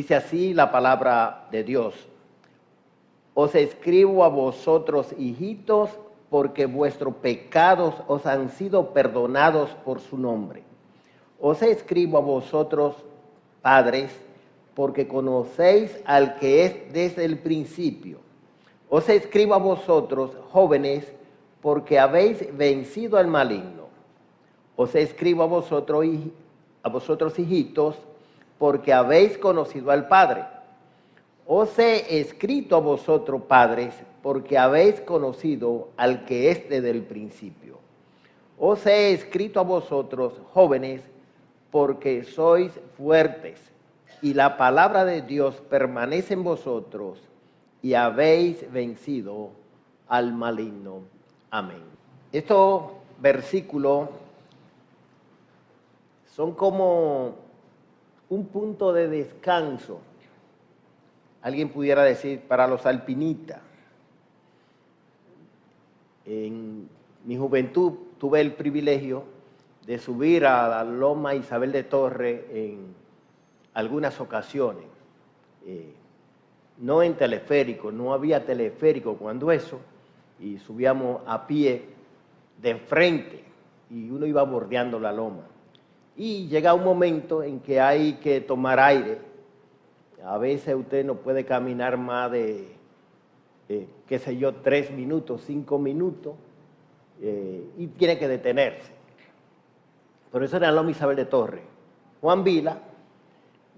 Dice así la palabra de Dios. Os escribo a vosotros, hijitos, porque vuestros pecados os han sido perdonados por su nombre. Os escribo a vosotros, padres, porque conocéis al que es desde el principio. Os escribo a vosotros, jóvenes, porque habéis vencido al maligno. Os escribo a vosotros, hijitos, porque habéis conocido al Padre. Os he escrito a vosotros, padres, porque habéis conocido al que es desde el principio. Os he escrito a vosotros, jóvenes, porque sois fuertes, y la palabra de Dios permanece en vosotros, y habéis vencido al maligno. Amén. Estos versículos son como un punto de descanso. Alguien pudiera decir para los alpinistas. En mi juventud tuve el privilegio de subir a la Loma Isabel de Torres en algunas ocasiones. No en teleférico, no había teleférico cuando eso, y subíamos a pie de frente y uno iba bordeando la loma. Y llega un momento en que hay que tomar aire. A veces usted no puede caminar más de, 3 minutos, 5 minutos, y tiene que detenerse. Por eso era la Loma Isabel de Torres. Juan Vila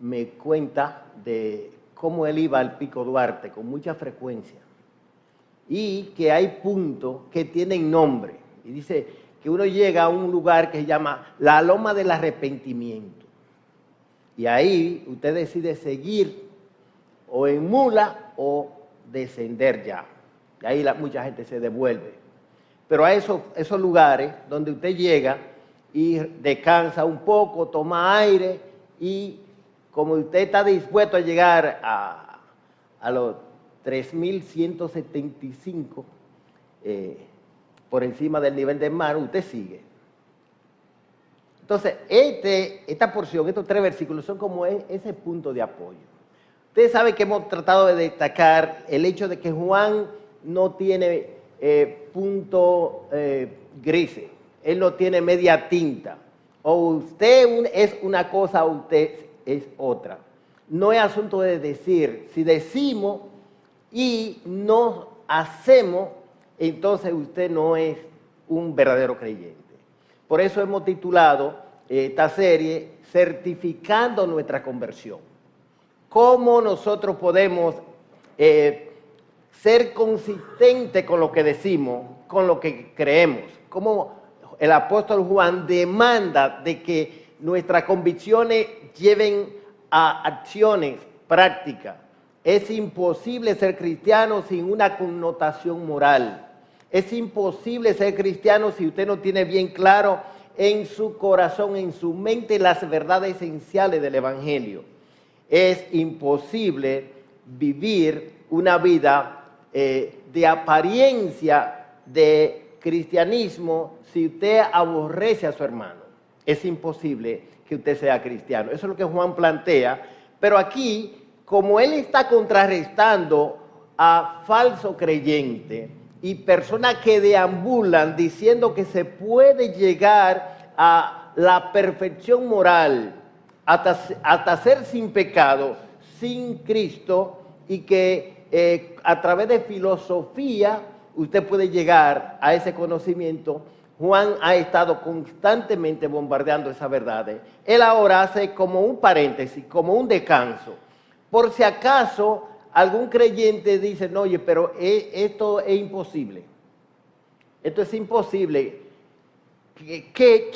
me cuenta de cómo él iba al Pico Duarte con mucha frecuencia y que hay puntos que tienen nombre. Y dice que uno llega a un lugar que se llama la Loma del Arrepentimiento. Y ahí usted decide seguir o en mula o descender ya. Y ahí mucha gente se devuelve. Pero a esos lugares donde usted llega y descansa un poco, toma aire y como usted está dispuesto a llegar a los 3.175 por encima del nivel del mar, usted sigue. Entonces, esta porción, estos 3 versículos son como ese punto de apoyo. Ustedes saben que hemos tratado de destacar el hecho de que Juan no tiene punto grises, él no tiene media tinta. O usted es una cosa o usted es otra. No es asunto de decir, si decimos y no hacemos, entonces usted no es un verdadero creyente. Por eso hemos titulado esta serie Certificando nuestra conversión. ¿Cómo nosotros podemos ser consistentes con lo que decimos, con lo que creemos? Cómo el apóstol Juan demanda de que nuestras convicciones lleven a acciones prácticas. Es imposible ser cristiano sin una connotación moral. Es imposible ser cristiano si usted no tiene bien claro en su corazón, en su mente, las verdades esenciales del Evangelio. Es imposible vivir una vida de apariencia de cristianismo si usted aborrece a su hermano. Es imposible que usted sea cristiano. Eso es lo que Juan plantea. Pero aquí, como él está contrarrestando a falso creyente y personas que deambulan diciendo que se puede llegar a la perfección moral hasta ser sin pecado, sin Cristo, y que a través de filosofía usted puede llegar a ese conocimiento. Juan ha estado constantemente bombardeando esas verdades. Él ahora hace como un paréntesis, como un descanso. Por si acaso algún creyente dice, no, oye, pero esto es imposible. Esto es imposible.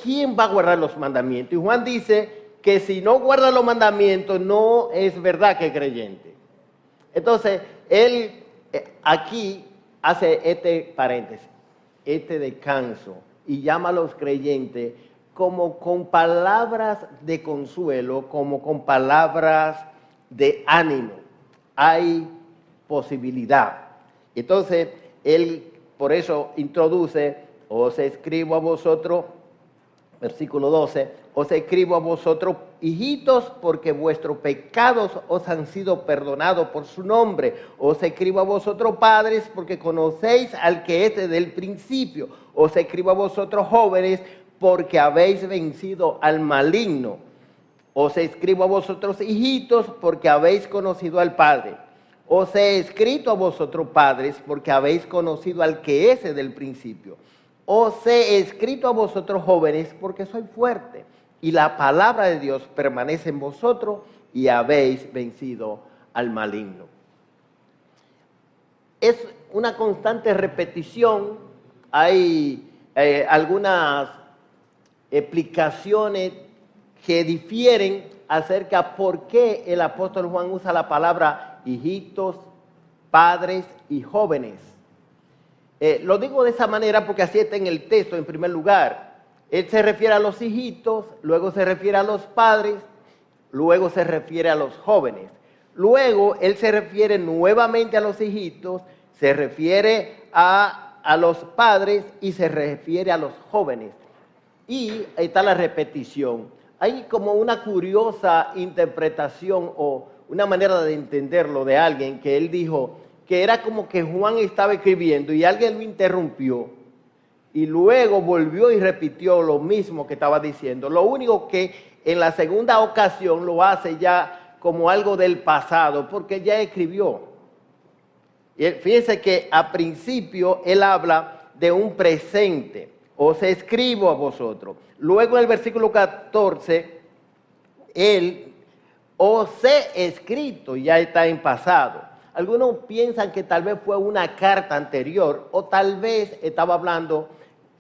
¿Quién va a guardar los mandamientos? Y Juan dice que si no guarda los mandamientos, no es verdad que es creyente. Entonces, él aquí hace este paréntesis, este descanso, y llama a los creyentes como con palabras de consuelo, como con palabras de ánimo. Hay posibilidad. Entonces, él por eso introduce, os escribo a vosotros, Versículo 12, os escribo a vosotros, hijitos, porque vuestros pecados os han sido perdonados por su nombre. Os escribo a vosotros, padres, porque conocéis al que es desde el principio. Os escribo a vosotros, jóvenes, porque habéis vencido al maligno. Os escribo a vosotros, hijitos, porque habéis conocido al Padre. Os he escrito a vosotros, padres, porque habéis conocido al que es desde el principio. Os he escrito a vosotros, jóvenes, porque soy fuerte, y la palabra de Dios permanece en vosotros, y habéis vencido al maligno. Es una constante repetición. Hay algunas explicaciones que difieren acerca por qué el apóstol Juan usa la palabra hijitos, padres y jóvenes. Lo digo de esa manera porque así está en el texto en primer lugar. Él se refiere a los hijitos, luego se refiere a los padres, luego se refiere a los jóvenes. Luego él se refiere nuevamente a los hijitos, se refiere a los padres y se refiere a los jóvenes. Y ahí está la repetición. Hay como una curiosa interpretación o una manera de entenderlo de alguien que él dijo que era como que Juan estaba escribiendo y alguien lo interrumpió y luego volvió y repitió lo mismo que estaba diciendo. Lo único que en la segunda ocasión lo hace ya como algo del pasado, porque ya escribió. Y fíjense que a principio él habla de un presente. Os escribo a vosotros. Luego en el versículo 14, él os he escrito, ya está en pasado. Algunos piensan que tal vez fue una carta anterior o tal vez estaba hablando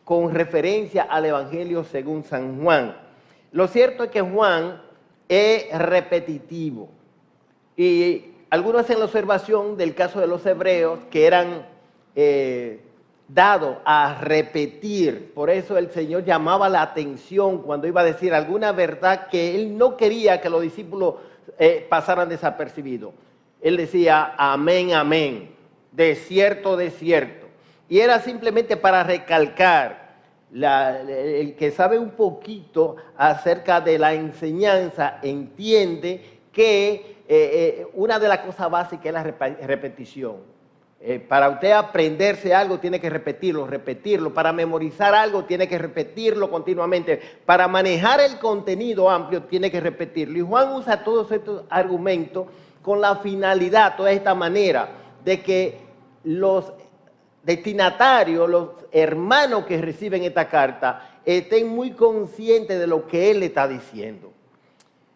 con referencia al Evangelio según San Juan. Lo cierto es que Juan es repetitivo y algunos hacen la observación del caso de los hebreos que eran dados a repetir. Por eso el Señor llamaba la atención cuando iba a decir alguna verdad que Él no quería que los discípulos pasaran desapercibidos. Él decía, amén, amén, de cierto, de cierto. Y era simplemente para recalcar, el que sabe un poquito acerca de la enseñanza entiende que una de las cosas básicas es la repetición. Para usted aprenderse algo tiene que repetirlo. Para memorizar algo tiene que repetirlo continuamente. Para manejar el contenido amplio tiene que repetirlo. Y Juan usa todos estos argumentos con la finalidad, toda esta manera, de que los destinatarios, los hermanos que reciben esta carta, estén muy conscientes de lo que él le está diciendo.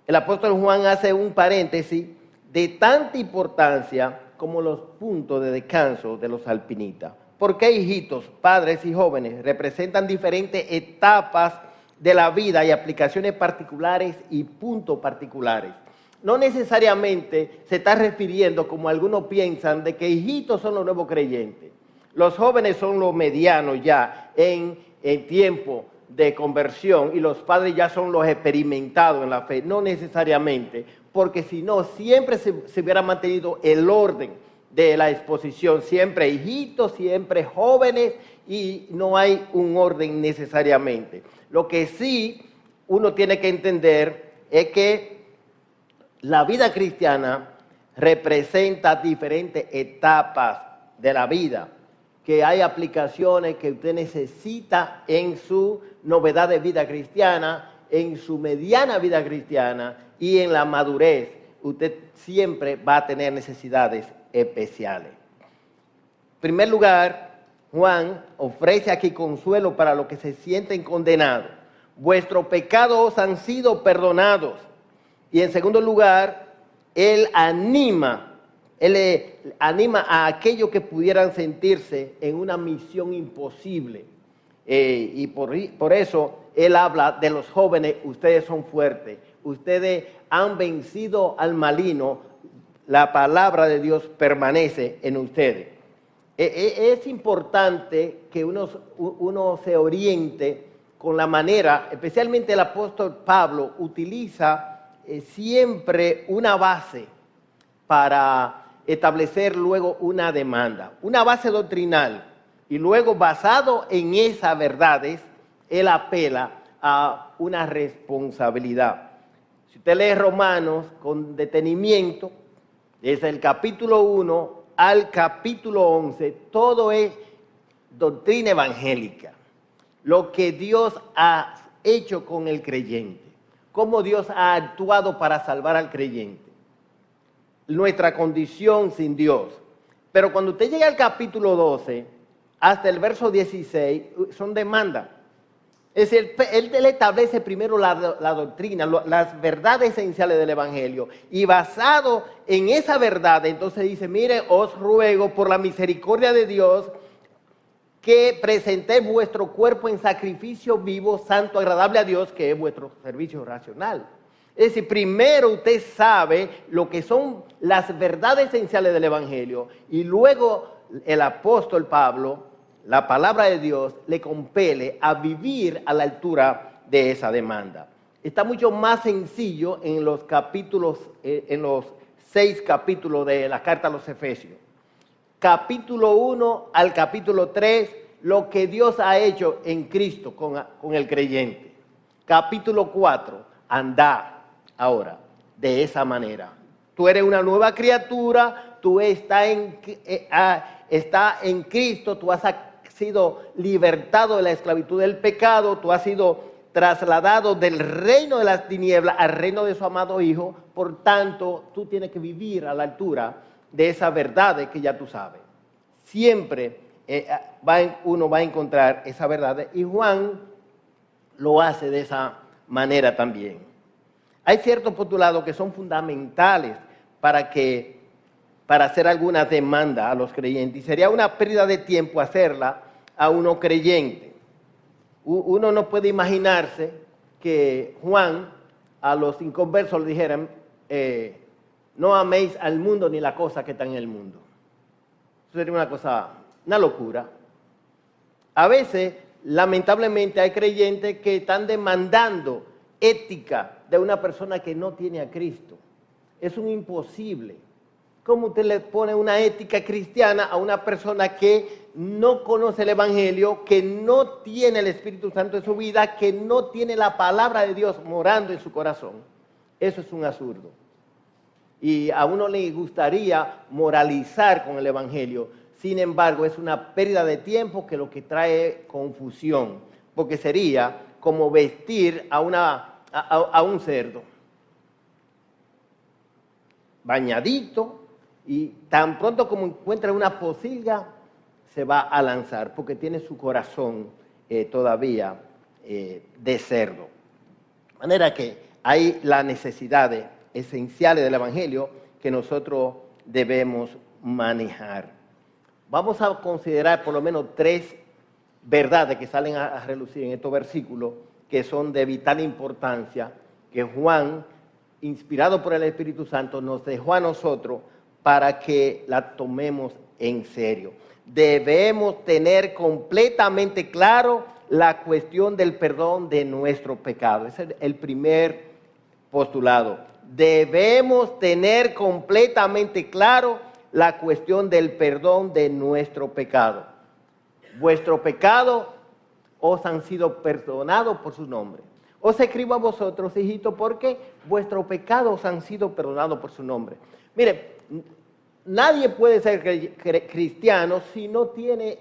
El apóstol Juan hace un paréntesis de tanta importancia como los puntos de descanso de los alpinistas. Porque hijitos, padres y jóvenes representan diferentes etapas de la vida y aplicaciones particulares y puntos particulares. No necesariamente se está refiriendo, como algunos piensan, de que hijitos son los nuevos creyentes. Los jóvenes son los medianos ya en tiempo de conversión y los padres ya son los experimentados en la fe. No necesariamente, porque si no, siempre se hubiera mantenido el orden de la exposición. Siempre hijitos, siempre jóvenes y no hay un orden necesariamente. Lo que sí uno tiene que entender es que la vida cristiana representa diferentes etapas de la vida, que hay aplicaciones que usted necesita en su novedad de vida cristiana, en su mediana vida cristiana y en la madurez. Usted siempre va a tener necesidades especiales. En primer lugar, Juan ofrece aquí consuelo para los que se sienten condenados. Vuestros pecados han sido perdonados. Y en segundo lugar, él anima a aquellos que pudieran sentirse en una misión imposible. Y por eso él habla de los jóvenes, ustedes son fuertes, ustedes han vencido al maligno, la palabra de Dios permanece en ustedes. Es importante que uno se oriente con la manera, especialmente el apóstol Pablo utiliza siempre una base para establecer luego una demanda, una base doctrinal, y luego basado en esas verdades, él apela a una responsabilidad. Si usted lee Romanos con detenimiento, desde el capítulo 1 al capítulo 11, todo es doctrina evangélica. Lo que Dios ha hecho con el creyente, cómo Dios ha actuado para salvar al creyente, nuestra condición sin Dios. Pero cuando usted llega al capítulo 12, hasta el verso 16, son demandas. Es decir, él establece primero la doctrina, las verdades esenciales del Evangelio. Y basado en esa verdad, entonces dice, mire, os ruego por la misericordia de Dios que presentéis vuestro cuerpo en sacrificio vivo, santo, agradable a Dios, que es vuestro servicio racional. Es decir, primero usted sabe lo que son las verdades esenciales del Evangelio y luego el apóstol Pablo, la palabra de Dios, le compele a vivir a la altura de esa demanda. Está mucho más sencillo en los capítulos, en los 6 capítulos de la carta a los Efesios. Capítulo 1 al capítulo 3, lo que Dios ha hecho en Cristo con el creyente. Capítulo 4, andá ahora de esa manera. Tú eres una nueva criatura, tú estás en Cristo, tú has sido libertado de la esclavitud del pecado, tú has sido trasladado del reino de las tinieblas al reino de su amado Hijo. Por tanto, tú tienes que vivir a la altura de esa verdad que ya tú sabes. Siempre uno va a encontrar esa verdad y Juan lo hace de esa manera también. Hay ciertos postulados que son fundamentales para hacer alguna demanda a los creyentes y sería una pérdida de tiempo hacerla a uno creyente. Uno no puede imaginarse que Juan a los inconversos le dijeran no améis al mundo ni la cosa que está en el mundo. Eso sería una locura. A veces, lamentablemente, hay creyentes que están demandando ética de una persona que no tiene a Cristo. Es un imposible. ¿Cómo usted le pone una ética cristiana a una persona que no conoce el Evangelio, que no tiene el Espíritu Santo en su vida, que no tiene la palabra de Dios morando en su corazón? Eso es un absurdo. Y a uno le gustaría moralizar con el Evangelio. Sin embargo, es una pérdida de tiempo que lo que trae confusión, porque sería como vestir a un cerdo, bañadito, y tan pronto como encuentra una pocilga, se va a lanzar, porque tiene su corazón todavía de cerdo. De manera que hay la necesidad esenciales del Evangelio que nosotros debemos manejar. Vamos a considerar por lo menos 3 verdades que salen a relucir en estos versículos que son de vital importancia, que Juan, inspirado por el Espíritu Santo, nos dejó a nosotros para que la tomemos en serio. Debemos tener completamente claro la cuestión del perdón de nuestro pecado. Ese es el primer postulado. Debemos tener completamente claro la cuestión del perdón de nuestro pecado. Vuestro pecado os han sido perdonados por su nombre. Os escribo a vosotros, hijitos, porque vuestros pecados os han sido perdonados por su nombre. Mire, nadie puede ser cristiano si no tiene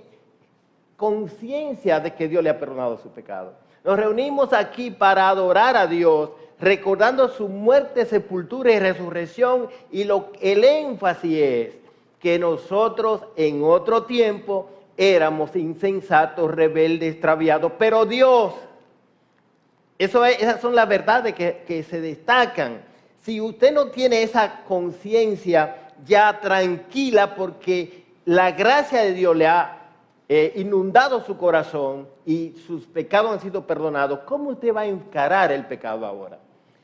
conciencia de que Dios le ha perdonado su pecado. Nos reunimos aquí para adorar a Dios, recordando su muerte, sepultura y resurrección, y el énfasis es que nosotros en otro tiempo éramos insensatos, rebeldes, extraviados, pero Dios, esas son las verdades que se destacan. Si usted no tiene esa conciencia ya tranquila, porque la gracia de Dios le ha inundado su corazón y sus pecados han sido perdonados, ¿cómo usted va a encarar el pecado ahora?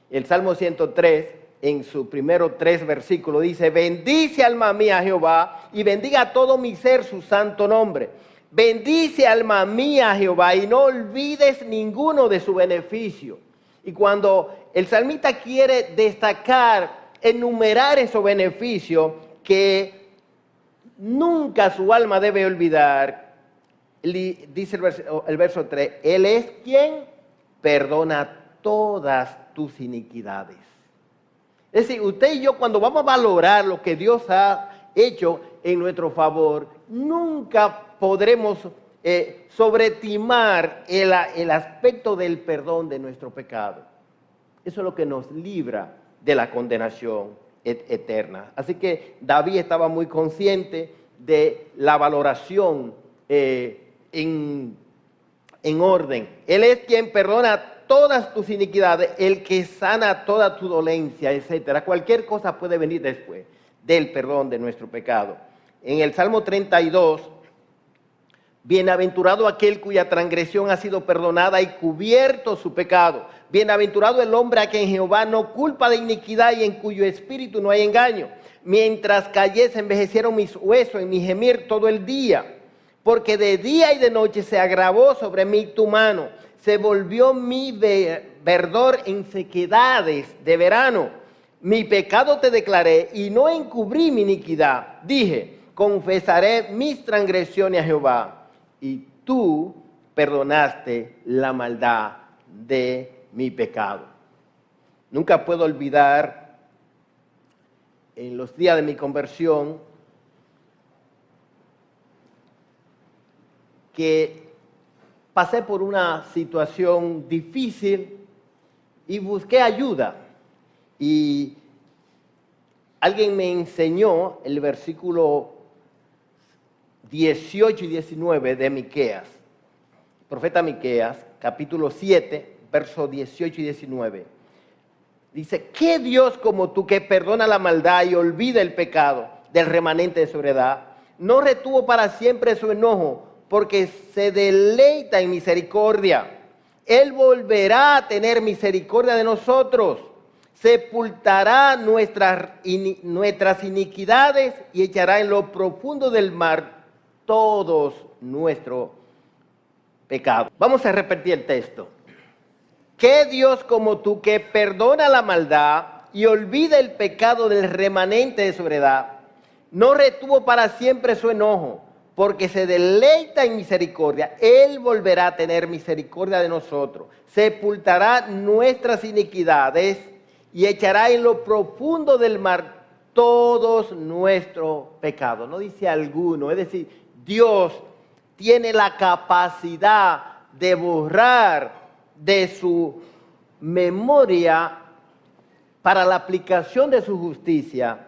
El Salmo 103, en sus primeros 3 versículos, dice: bendice alma mía Jehová, y bendiga a todo mi ser su santo nombre. Bendice alma mía Jehová, y no olvides ninguno de su beneficio. Y cuando el salmista quiere destacar, enumerar esos beneficios que nunca su alma debe olvidar, dice el verso 3, Él es quien perdona todas tus iniquidades. Es decir, usted y yo cuando vamos a valorar lo que Dios ha hecho en nuestro favor, nunca podremos sobreestimar el aspecto del perdón de nuestro pecado. Eso es lo que nos libra de la condenación eterna. Así que David estaba muy consciente de la valoración en orden. Él es quien perdona todas tus iniquidades, el que sana toda tu dolencia, etc. Cualquier cosa puede venir después del perdón de nuestro pecado. En el Salmo 32, bienaventurado aquel cuya transgresión ha sido perdonada y cubierto su pecado. Bienaventurado el hombre a quien Jehová no culpa de iniquidad y en cuyo espíritu no hay engaño. Mientras callé se envejecieron mis huesos en mi gemir todo el día, porque de día y de noche se agravó sobre mí tu mano. Se volvió mi verdor en sequedades de verano. Mi pecado te declaré y no encubrí mi iniquidad. Dije, confesaré mis transgresiones a Jehová, y tú perdonaste la maldad de mi pecado. Nunca puedo olvidar en los días de mi conversión que pasé por una situación difícil y busqué ayuda. Y alguien me enseñó el versículo 18 y 19 de Miqueas. Profeta Miqueas, capítulo 7, versos 18 y 19. Dice, ¿qué Dios como tú que perdona la maldad y olvida el pecado del remanente de su heredad? No retuvo para siempre su enojo, porque se deleita en misericordia. Él volverá a tener misericordia de nosotros. Sepultará nuestras iniquidades y echará en lo profundo del mar todos nuestros pecados. Vamos a repetir el texto. ¿Qué Dios como tú que perdona la maldad y olvida el pecado del remanente de su heredad, no retuvo para siempre su enojo, porque se deleita en misericordia? Él volverá a tener misericordia de nosotros. Sepultará nuestras iniquidades y echará en lo profundo del mar todos nuestros pecados. No dice alguno, es decir, Dios tiene la capacidad de borrar de su memoria para la aplicación de su justicia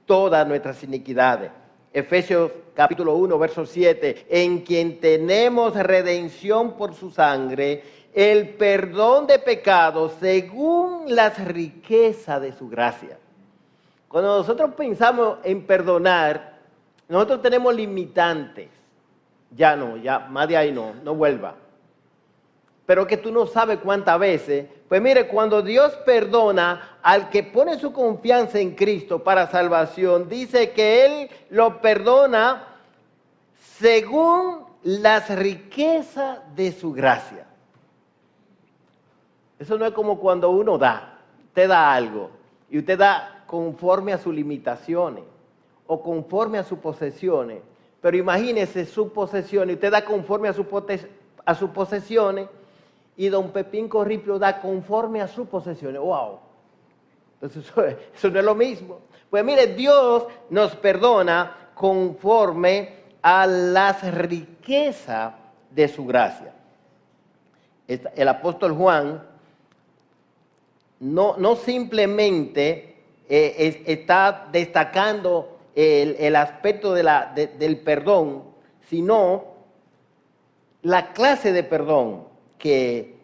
todas nuestras iniquidades. Efesios capítulo 1, verso 7, en quien tenemos redención por su sangre, el perdón de pecados según las riquezas de su gracia. Cuando nosotros pensamos en perdonar, nosotros tenemos limitantes. Ya más de ahí no vuelva. Pero que tú no sabes cuántas veces. Pues mire, cuando Dios perdona al que pone su confianza en Cristo para salvación, dice que Él lo perdona según las riquezas de su gracia. Eso no es como cuando uno da, usted da algo y usted da conforme a sus limitaciones o conforme a sus posesiones. Pero imagínese sus posesiones, usted da conforme a sus posesiones. Y don Pepín Corripio da conforme a sus posesiones. ¡Wow! Entonces eso no es lo mismo. Pues mire, Dios nos perdona conforme a las riquezas de su gracia. El apóstol Juan no simplemente está destacando el aspecto del perdón, sino la clase de perdón que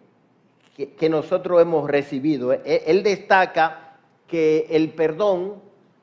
nosotros hemos recibido. Él destaca que el perdón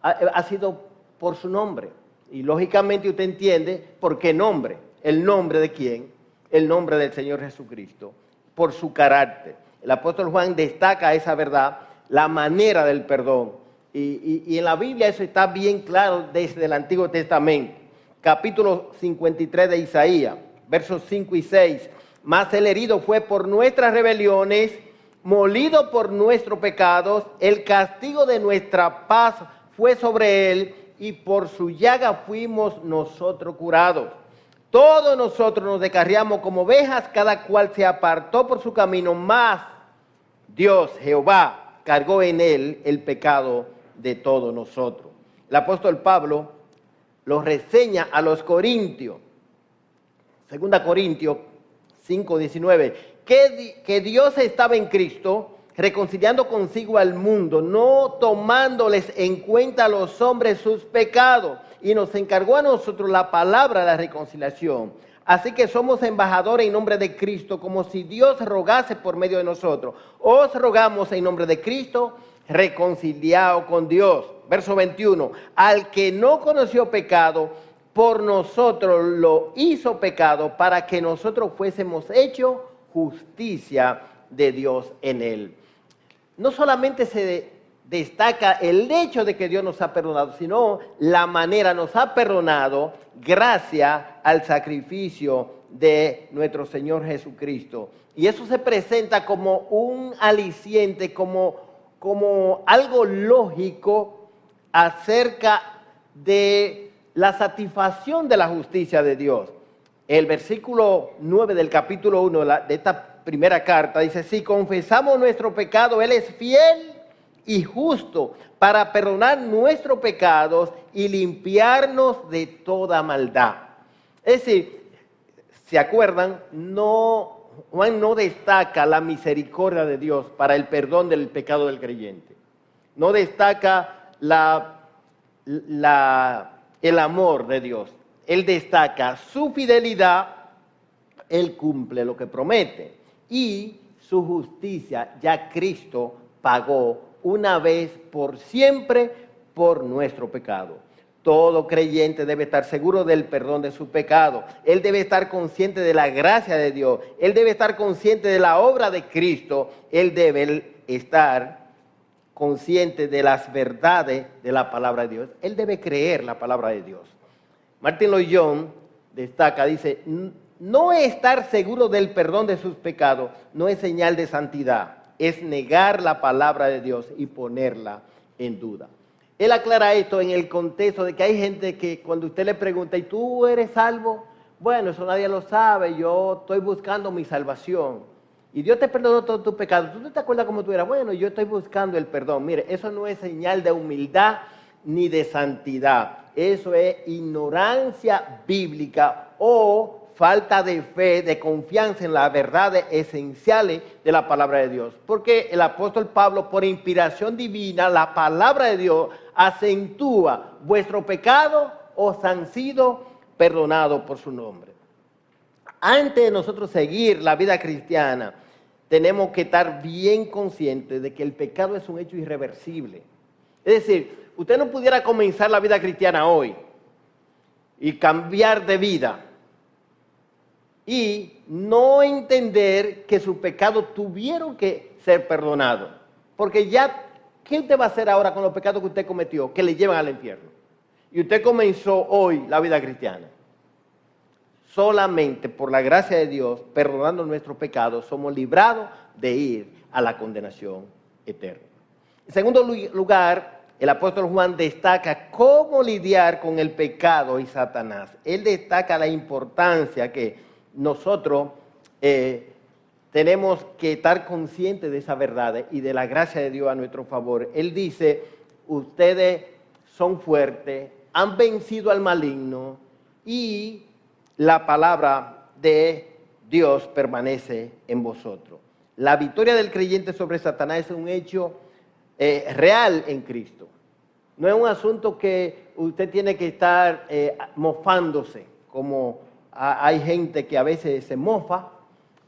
ha sido por su nombre. Y lógicamente usted entiende por qué nombre. ¿El nombre de quién? El nombre del Señor Jesucristo. Por su carácter. El apóstol Juan destaca esa verdad, la manera del perdón. Y en la Biblia eso está bien claro desde el Antiguo Testamento. Capítulo 53 de Isaías, versos 5 y 6. Mas el herido fue por nuestras rebeliones, molido por nuestros pecados, el castigo de nuestra paz fue sobre él, y por su llaga fuimos nosotros curados. Todos nosotros nos descarriamos como ovejas, cada cual se apartó por su camino, mas Dios, Jehová, cargó en él el pecado de todos nosotros. El apóstol Pablo lo reseña a los corintios. 2 Corintios 5:19, que Dios estaba en Cristo, reconciliando consigo al mundo, no tomándoles en cuenta a los hombres sus pecados, y nos encargó a nosotros la palabra de la reconciliación. Así que somos embajadores en nombre de Cristo, como si Dios rogase por medio de nosotros. Os rogamos en nombre de Cristo, reconciliados con Dios. Verso 21, al que no conoció pecado, por nosotros lo hizo pecado, para que nosotros fuésemos hechos justicia de Dios en él. No solamente se destaca el hecho de que Dios nos ha perdonado, sino la manera nos ha perdonado gracias al sacrificio de nuestro Señor Jesucristo. Y eso se presenta como un aliciente, como algo lógico acerca de la satisfacción de la justicia de Dios. El versículo 9 del capítulo 1 de esta primera carta dice, si confesamos nuestro pecado, Él es fiel y justo para perdonar nuestros pecados y limpiarnos de toda maldad. Es decir, ¿se acuerdan? Juan no destaca la misericordia de Dios para el perdón del pecado del creyente. No destaca el amor de Dios. Él destaca su fidelidad, Él cumple lo que promete. Y su justicia, ya Cristo pagó una vez por siempre por nuestro pecado. Todo creyente debe estar seguro del perdón de su pecado. Él debe estar consciente de la gracia de Dios. Él debe estar consciente de la obra de Cristo. Él debe estar consciente de las verdades de la palabra de Dios. Él debe creer la palabra de Dios. Martin Lloyd-Jones destaca, dice, no estar seguro del perdón de sus pecados no es señal de santidad, es negar la palabra de Dios y ponerla en duda. Él aclara esto en el contexto de que hay gente que cuando usted le pregunta, ¿y tú eres salvo? Bueno, eso nadie lo sabe, yo estoy buscando mi salvación. Y Dios te perdonó todos tus pecados. ¿Tú no te acuerdas cómo tú eras? Bueno, yo estoy buscando el perdón. Mire, eso no es señal de humildad ni de santidad. Eso es ignorancia bíblica o falta de fe, de confianza en las verdades esenciales de la palabra de Dios. Porque el apóstol Pablo, por inspiración divina, la palabra de Dios acentúa vuestro pecado os han sido perdonados por su nombre. Antes de nosotros seguir la vida cristiana, tenemos que estar bien conscientes de que el pecado es un hecho irreversible. Es decir, usted no pudiera comenzar la vida cristiana hoy y cambiar de vida y no entender que sus pecados tuvieron que ser perdonados. Porque ya, ¿qué usted va a hacer ahora con los pecados que usted cometió? Que le llevan al infierno. Y usted comenzó hoy la vida cristiana. Solamente por la gracia de Dios, perdonando nuestros pecados, somos librados de ir a la condenación eterna. En segundo lugar, el apóstol Juan destaca cómo lidiar con el pecado y Satanás. Él destaca la importancia que nosotros tenemos que estar conscientes de esa verdad y de la gracia de Dios a nuestro favor. Él dice, ustedes son fuertes, han vencido al maligno y la palabra de Dios permanece en vosotros. La victoria del creyente sobre Satanás es un hecho real en Cristo. No es un asunto que usted tiene que estar mofándose, como hay gente que a veces se mofa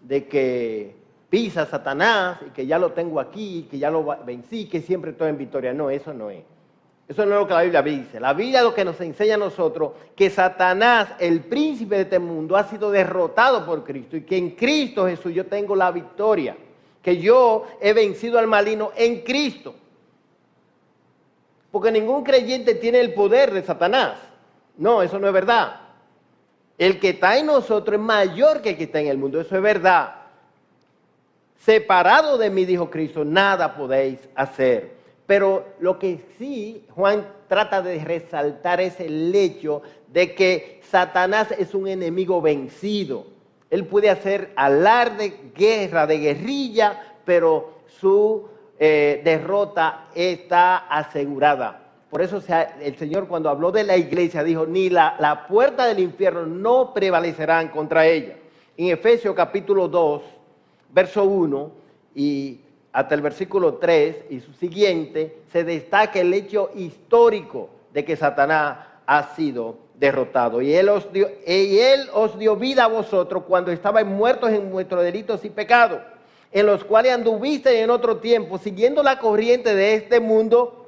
de que pisa a Satanás y que ya lo tengo aquí, que ya lo vencí, que siempre estoy en victoria. No, eso no es. Eso no es lo que la Biblia dice. La Biblia es lo que nos enseña a nosotros, que Satanás, el príncipe de este mundo, ha sido derrotado por Cristo y que en Cristo Jesús yo tengo la victoria, que yo he vencido al maligno en Cristo. Porque ningún creyente tiene el poder de Satanás. No, eso no es verdad. El que está en nosotros es mayor que el que está en el mundo. Eso es verdad. Separado de mí, dijo Cristo, nada podéis hacer. Pero lo que sí Juan trata de resaltar es el hecho de que Satanás es un enemigo vencido. Él puede hacer alarde, guerra, de guerrilla, pero su derrota está asegurada. Por eso el Señor, cuando habló de la iglesia, dijo, ni la puerta del infierno no prevalecerán contra ella. En Efesios capítulo 2, verso 1 y hasta el versículo 3 y su siguiente, se destaca el hecho histórico de que Satanás ha sido derrotado. Y él os dio vida a vosotros cuando estabais muertos en vuestros delitos y pecados, en los cuales anduvisteis en otro tiempo, siguiendo la corriente de este mundo,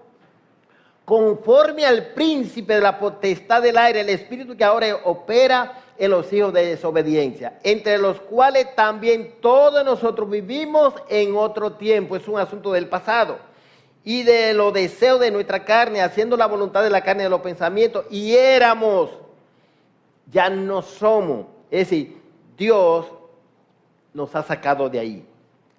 conforme al príncipe de la potestad del aire, el espíritu que ahora opera en los hijos de desobediencia, entre los cuales también todos nosotros vivimos en otro tiempo. Es un asunto del pasado. Y de los deseos de nuestra carne, haciendo la voluntad de la carne y de los pensamientos, y éramos, ya no somos. Es decir, Dios nos ha sacado de ahí.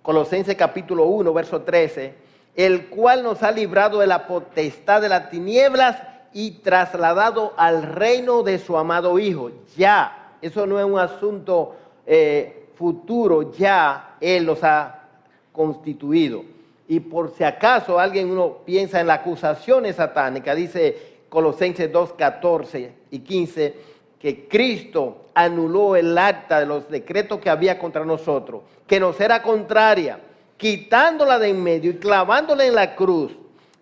Colosenses capítulo 1, verso 13, el cual nos ha librado de la potestad de las tinieblas y trasladado al reino de su amado Hijo. Ya, eso no es un asunto futuro, ya Él los ha constituido. Y por si acaso uno piensa en la acusación satánica, dice Colosenses 2, 14 y 15, que Cristo anuló el acta de los decretos que había contra nosotros, que nos era contraria, quitándola de en medio y clavándola en la cruz,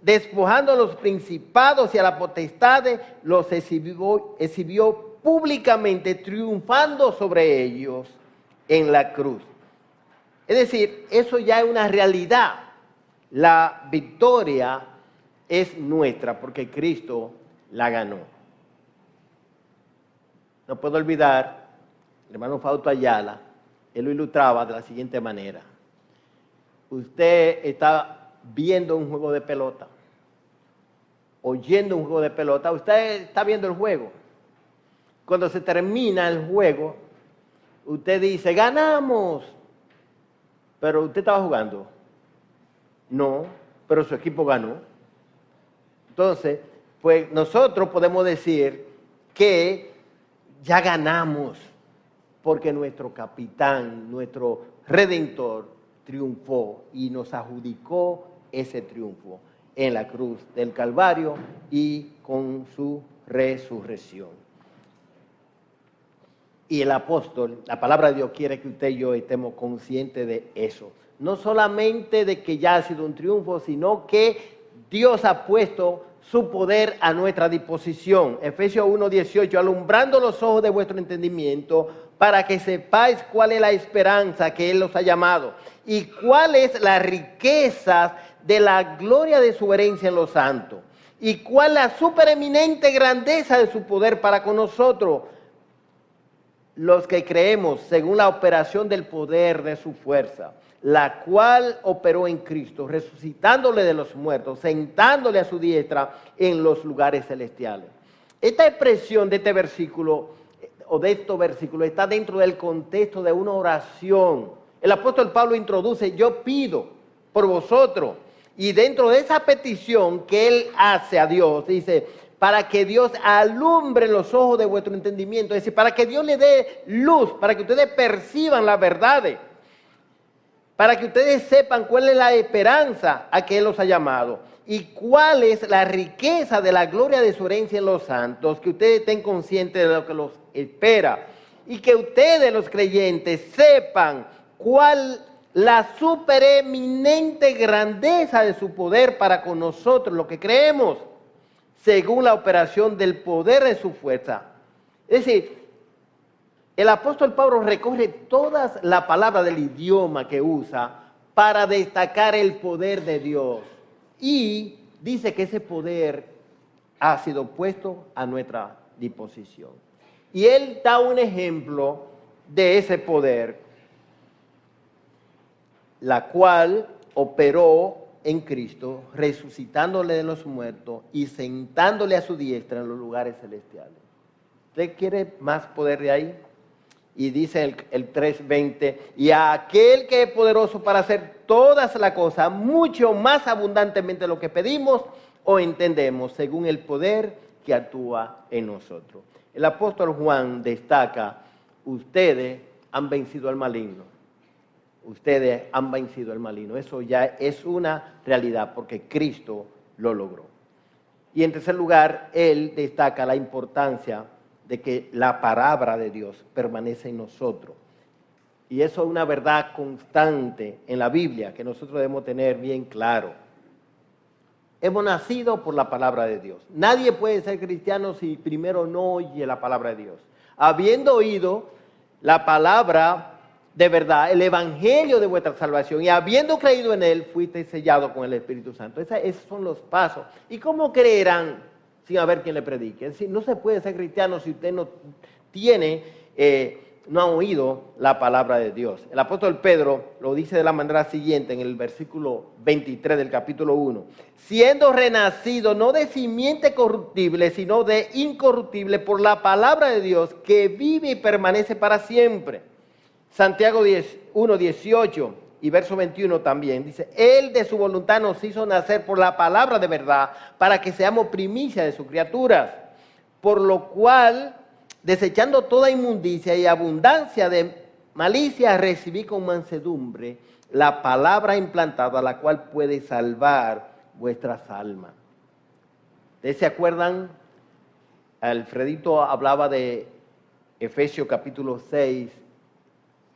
despojando a los principados y a las potestades, los exhibió públicamente, triunfando sobre ellos en la cruz. Es decir, eso ya es una realidad. La victoria es nuestra porque Cristo la ganó. No puedo olvidar, el hermano Fausto Ayala, él lo ilustraba de la siguiente manera. Usted está viendo un juego de pelota, oyendo un juego de pelota, usted está viendo el juego. Cuando se termina el juego, usted dice, ganamos, pero usted estaba jugando. No, pero su equipo ganó. Entonces, pues nosotros podemos decir que ya ganamos porque nuestro capitán, nuestro redentor, triunfó y nos adjudicó ese triunfo en la cruz del Calvario y con su resurrección. Y el apóstol, la palabra de Dios quiere que usted y yo estemos conscientes de eso. No solamente de que ya ha sido un triunfo, sino que Dios ha puesto su poder a nuestra disposición. Efesios 1:18, alumbrando los ojos de vuestro entendimiento, para que sepáis cuál es la esperanza que Él los ha llamado y cuál es la riqueza de la gloria de su herencia en los santos y cuál la supereminente grandeza de su poder para con nosotros, los que creemos según la operación del poder de su fuerza, la cual operó en Cristo, resucitándole de los muertos, sentándole a su diestra en los lugares celestiales. Esta expresión de este versículo, o de estos versículos, está dentro del contexto de una oración. El apóstol Pablo introduce, yo pido por vosotros, y dentro de esa petición que él hace a Dios, dice, para que Dios alumbre los ojos de vuestro entendimiento, es decir, para que Dios le dé luz, para que ustedes perciban las verdades, para que ustedes sepan cuál es la esperanza a que Él los ha llamado y cuál es la riqueza de la gloria de su herencia en los santos, que ustedes estén conscientes de lo que los espera y que ustedes, los creyentes, sepan cuál la supereminente grandeza de su poder para con nosotros, lo que creemos, según la operación del poder de su fuerza. Es decir, el apóstol Pablo recoge todas las palabras del idioma que usa para destacar el poder de Dios. Y dice que ese poder ha sido puesto a nuestra disposición. Y él da un ejemplo de ese poder, la cual operó en Cristo, resucitándole de los muertos y sentándole a su diestra en los lugares celestiales. ¿Usted quiere más poder de ahí? Y dice el 3:20, y a aquel que es poderoso para hacer todas las cosas, mucho más abundantemente de lo que pedimos o entendemos, según el poder que actúa en nosotros. El apóstol Juan destaca, ustedes han vencido al maligno. Ustedes han vencido al maligno. Eso ya es una realidad porque Cristo lo logró. Y en tercer lugar, él destaca la importancia de que la palabra de Dios permanece en nosotros. Y eso es una verdad constante en la Biblia que nosotros debemos tener bien claro. Hemos nacido por la palabra de Dios. Nadie puede ser cristiano si primero no oye la palabra de Dios. Habiendo oído la palabra de verdad, el evangelio de vuestra salvación, y habiendo creído en él, fuiste sellado con el Espíritu Santo. Esos son los pasos. ¿Y cómo creerán sin haber quien le predique? Es decir, no se puede ser cristiano si usted no tiene, no ha oído la palabra de Dios. El apóstol Pedro lo dice de la manera siguiente en el versículo 23 del capítulo 1. Siendo renacido no de simiente corruptible, sino de incorruptible por la palabra de Dios que vive y permanece para siempre. Santiago 1, 18 y verso 21 también dice, Él de su voluntad nos hizo nacer por la palabra de verdad para que seamos primicia de sus criaturas, por lo cual, desechando toda inmundicia y abundancia de malicia, recibí con mansedumbre la palabra implantada, la cual puede salvar vuestras almas. ¿Ustedes se acuerdan? Alfredito hablaba de Efesios capítulo 6,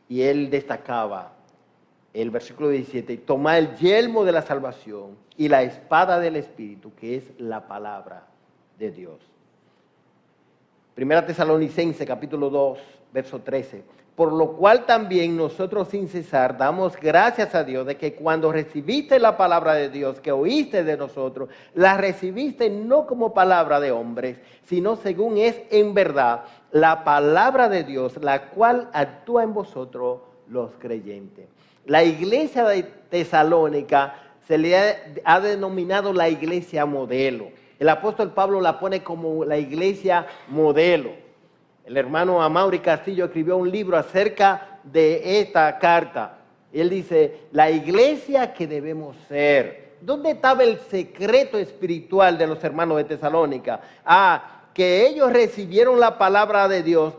y él destacaba el versículo 17, toma el yelmo de la salvación y la espada del Espíritu, que es la palabra de Dios. Primera Tesalonicenses capítulo 2, verso 13, por lo cual también nosotros sin cesar damos gracias a Dios de que cuando recibiste la palabra de Dios que oíste de nosotros, la recibiste no como palabra de hombres, sino según es en verdad la palabra de Dios, la cual actúa en vosotros los creyentes. La iglesia de Tesalónica se le ha denominado la iglesia modelo. El apóstol Pablo la pone como la iglesia modelo. El hermano Amaury Castillo escribió un libro acerca de esta carta. Él dice, la iglesia que debemos ser. ¿Dónde estaba el secreto espiritual de los hermanos de Tesalónica? Que ellos recibieron la palabra de Dios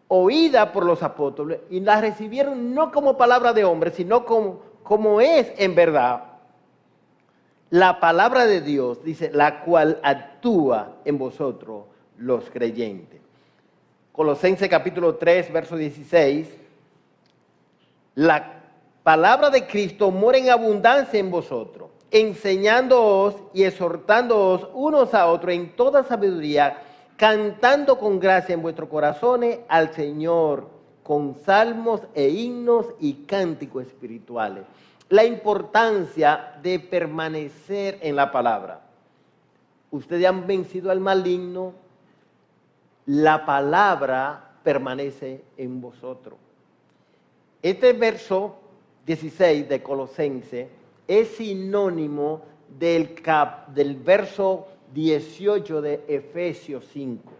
oída por los apóstoles y la recibieron no como palabra de hombre, sino como es en verdad. La palabra de Dios, dice, la cual actúa en vosotros los creyentes. Colosenses capítulo 3, verso 16. La palabra de Cristo mora en abundancia en vosotros, enseñándoos y exhortándoos unos a otros en toda sabiduría, cantando con gracia en vuestros corazones al Señor, con salmos e himnos y cánticos espirituales. La importancia de permanecer en la palabra. Ustedes han vencido al maligno, la palabra permanece en vosotros. Este verso 16 de Colosenses es sinónimo del verso 18 de Efesios 5.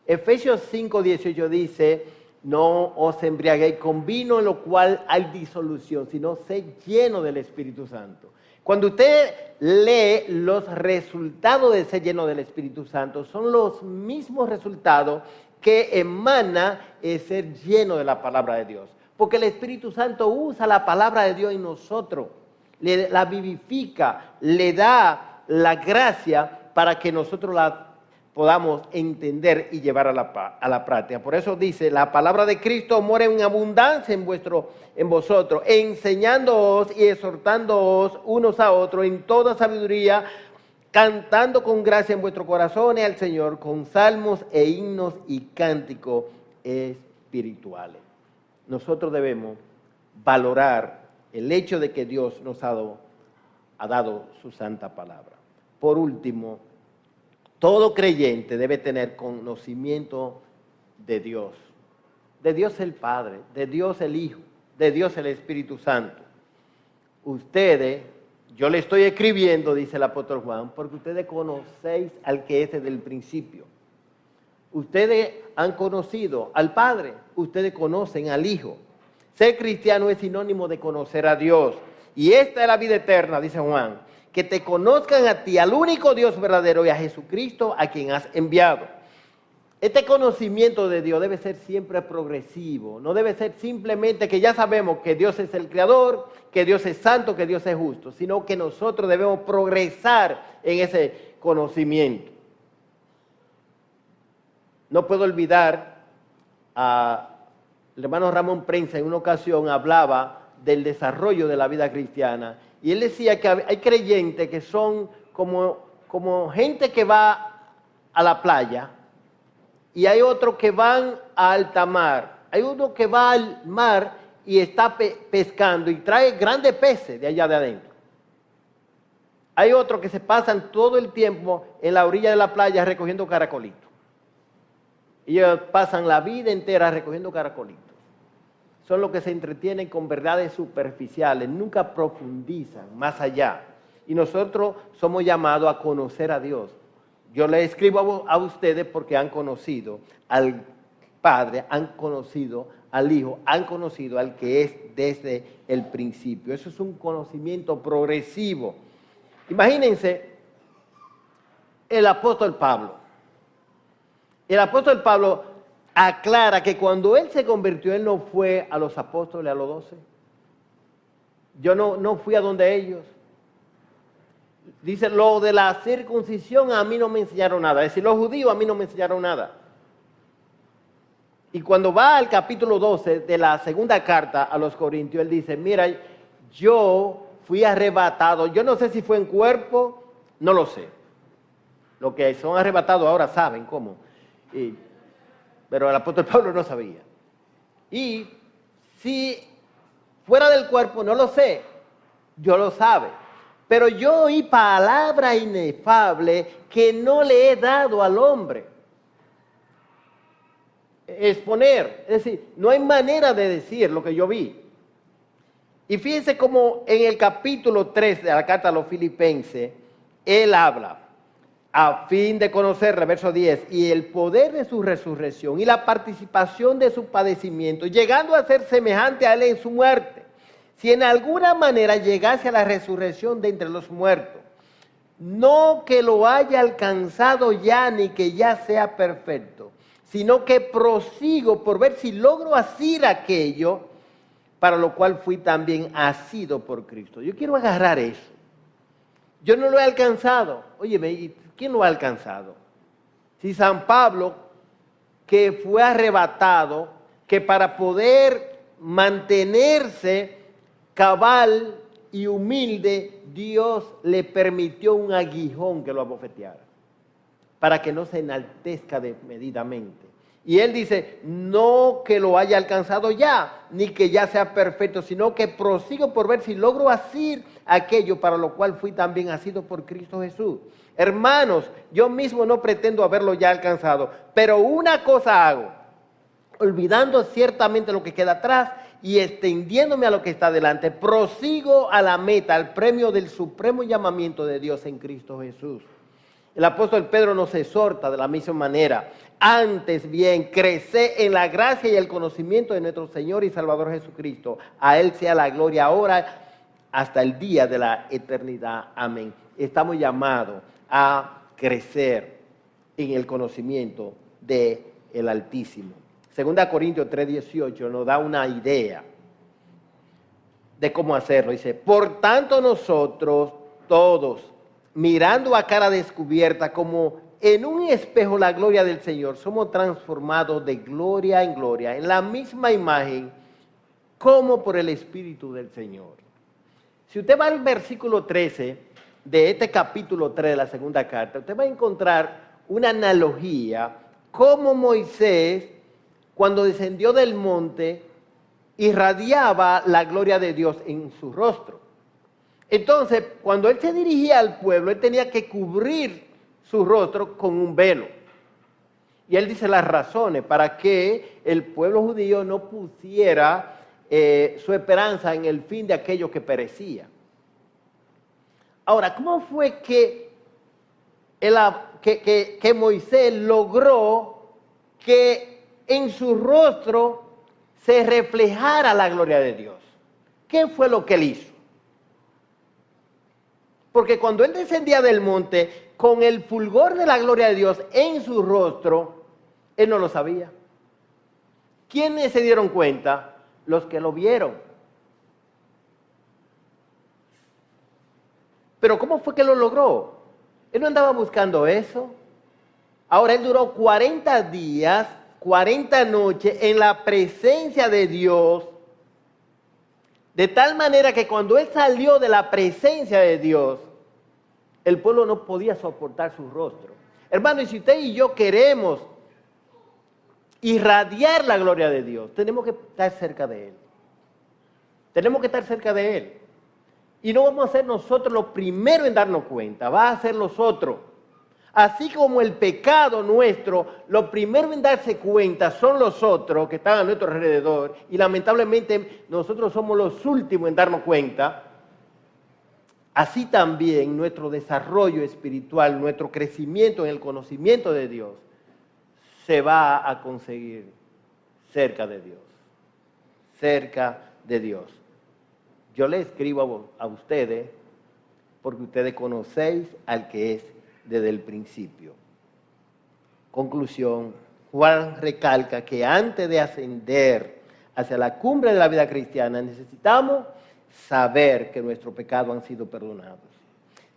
Efesios 5, 18 dice, no os embriaguéis con vino en lo cual hay disolución, sino sed lleno del Espíritu Santo. Cuando usted lee los resultados de ser lleno del Espíritu Santo, son los mismos resultados que emana el ser lleno de la palabra de Dios. Porque el Espíritu Santo usa la palabra de Dios en nosotros, la vivifica, le da la gracia para que nosotros la podamos entender y llevar a la práctica. Por eso dice, la palabra de Cristo mora en abundancia en vosotros, enseñándoos y exhortándoos unos a otros en toda sabiduría, cantando con gracia en vuestros corazones al Señor, con salmos e himnos y cánticos espirituales. Nosotros debemos valorar el hecho de que Dios nos ha dado su santa palabra. Por último, todo creyente debe tener conocimiento de Dios el Padre, de Dios el Hijo, de Dios el Espíritu Santo. Ustedes, yo le estoy escribiendo, dice el apóstol Juan, porque ustedes conocéis al que es desde el principio. Ustedes han conocido al Padre, ustedes conocen al Hijo. Ser cristiano es sinónimo de conocer a Dios. Y esta es la vida eterna, dice Juan, que te conozcan a ti, al único Dios verdadero y a Jesucristo a quien has enviado. Este conocimiento de Dios debe ser siempre progresivo, no debe ser simplemente que ya sabemos que Dios es el Creador, que Dios es santo, que Dios es justo, sino que nosotros debemos progresar en ese conocimiento. No puedo olvidar al hermano Ramón Prensa, en una ocasión hablaba del desarrollo de la vida cristiana, y él decía que hay creyentes que son como gente que va a la playa, y hay otros que van a alta mar. Hay uno que va al mar y está pescando y trae grandes peces de allá de adentro. Hay otros que se pasan todo el tiempo en la orilla de la playa recogiendo caracolitos. Ellos pasan la vida entera recogiendo caracolitos. Son los que se entretienen con verdades superficiales, nunca profundizan más allá. Y nosotros somos llamados a conocer a Dios. Yo le escribo a ustedes porque han conocido al Padre, han conocido al Hijo, han conocido al que es desde el principio. Eso es un conocimiento progresivo. Imagínense el apóstol Pablo. El apóstol Pablo aclara que cuando él se convirtió, él no fue a los apóstoles, a los 12. Yo no fui a donde ellos. Dice, lo de la circuncisión a mí no me enseñaron nada. Es decir, los judíos a mí no me enseñaron nada. Y cuando va al capítulo 12 de la segunda carta a los Corintios, él dice, mira, yo fui arrebatado. Yo no sé si fue en cuerpo, no lo sé. Los que son arrebatados ahora saben cómo. Pero el apóstol Pablo no sabía. Y si fuera del cuerpo, no lo sé. Dios lo sabe. Pero yo oí palabra inefable que no le he dado al hombre. Exponer, es decir, no hay manera de decir lo que yo vi. Y fíjense cómo en el capítulo 3 de la carta a los Filipenses, él habla, a fin de conocer, verso 10, y el poder de su resurrección y la participación de su padecimiento, llegando a ser semejante a él en su muerte. Si en alguna manera llegase a la resurrección de entre los muertos, no que lo haya alcanzado ya ni que ya sea perfecto, sino que prosigo por ver si logro asir aquello para lo cual fui también asido por Cristo. Yo quiero agarrar eso. Yo no lo he alcanzado. Óyeme, ¿quién lo ha alcanzado? Si San Pablo, que fue arrebatado, que para poder mantenerse cabal y humilde, Dios le permitió un aguijón que lo abofeteara, para que no se enaltezca desmedidamente. Y él dice, no que lo haya alcanzado ya, ni que ya sea perfecto, sino que prosigo por ver si logro asir aquello para lo cual fui también asido por Cristo Jesús. Hermanos, yo mismo no pretendo haberlo ya alcanzado, pero una cosa hago, olvidando ciertamente lo que queda atrás y extendiéndome a lo que está delante, prosigo a la meta, al premio del supremo llamamiento de Dios en Cristo Jesús. El apóstol Pedro nos exhorta de la misma manera. Antes bien, crece en la gracia y el conocimiento de nuestro Señor y Salvador Jesucristo. A Él sea la gloria ahora hasta el día de la eternidad. Amén. Estamos llamados a crecer en el conocimiento del Altísimo. 2 Corintios 3:18 nos da una idea de cómo hacerlo. Dice, por tanto nosotros todos, mirando a cara descubierta como en un espejo la gloria del Señor, somos transformados de gloria en gloria, en la misma imagen, como por el Espíritu del Señor. Si usted va al versículo 13 de este capítulo 3 de la segunda carta, usted va a encontrar una analogía, como Moisés, cuando descendió del monte, irradiaba la gloria de Dios en su rostro. Entonces, cuando él se dirigía al pueblo, él tenía que cubrir su rostro con un velo. Y él dice las razones para que el pueblo judío no pusiera su esperanza en el fin de aquello que perecía. Ahora, ¿cómo fue que Moisés logró que en su rostro se reflejara la gloria de Dios? ¿Qué fue lo que él hizo? Porque cuando él descendía del monte, con el fulgor de la gloria de Dios en su rostro, él no lo sabía. ¿Quiénes se dieron cuenta? Los que lo vieron. Pero ¿cómo fue que lo logró? Él no andaba buscando eso. Ahora él duró 40 días, 40 noches en la presencia de Dios, de tal manera que cuando él salió de la presencia de Dios, el pueblo no podía soportar su rostro. Hermano, y si usted y yo queremos irradiar la gloria de Dios, tenemos que estar cerca de Él. Tenemos que estar cerca de Él. Y no vamos a ser nosotros los primeros en darnos cuenta, va a ser los otros. Así como el pecado nuestro, los primeros en darse cuenta son los otros que están a nuestro alrededor, y lamentablemente nosotros somos los últimos en darnos cuenta. Así también nuestro desarrollo espiritual, nuestro crecimiento en el conocimiento de Dios, se va a conseguir cerca de Dios. Cerca de Dios. Yo le escribo a ustedes porque ustedes conocéis al que es desde el principio. Conclusión, Juan recalca que antes de ascender hacia la cumbre de la vida cristiana necesitamos saber que nuestros pecados han sido perdonados.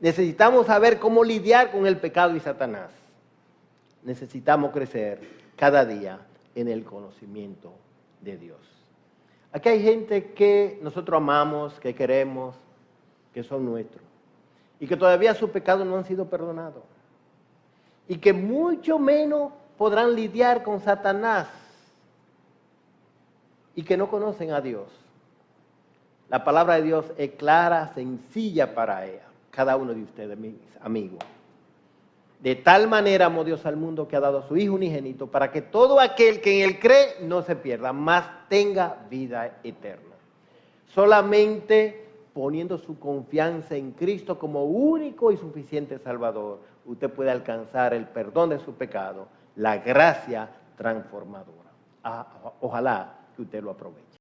Necesitamos saber cómo lidiar con el pecado y Satanás. Necesitamos crecer cada día en el conocimiento de Dios. Aquí hay gente que nosotros amamos, que queremos, que son nuestros, y que todavía sus pecados no han sido perdonados, y que mucho menos podrán lidiar con Satanás, y que no conocen a Dios. La palabra de Dios es clara, sencilla para ella, cada uno de ustedes, mis amigos. De tal manera amó Dios al mundo que ha dado a su Hijo unigénito para que todo aquel que en Él cree no se pierda, mas tenga vida eterna. Solamente poniendo su confianza en Cristo como único y suficiente Salvador, usted puede alcanzar el perdón de su pecado, la gracia transformadora. Ojalá que usted lo aproveche.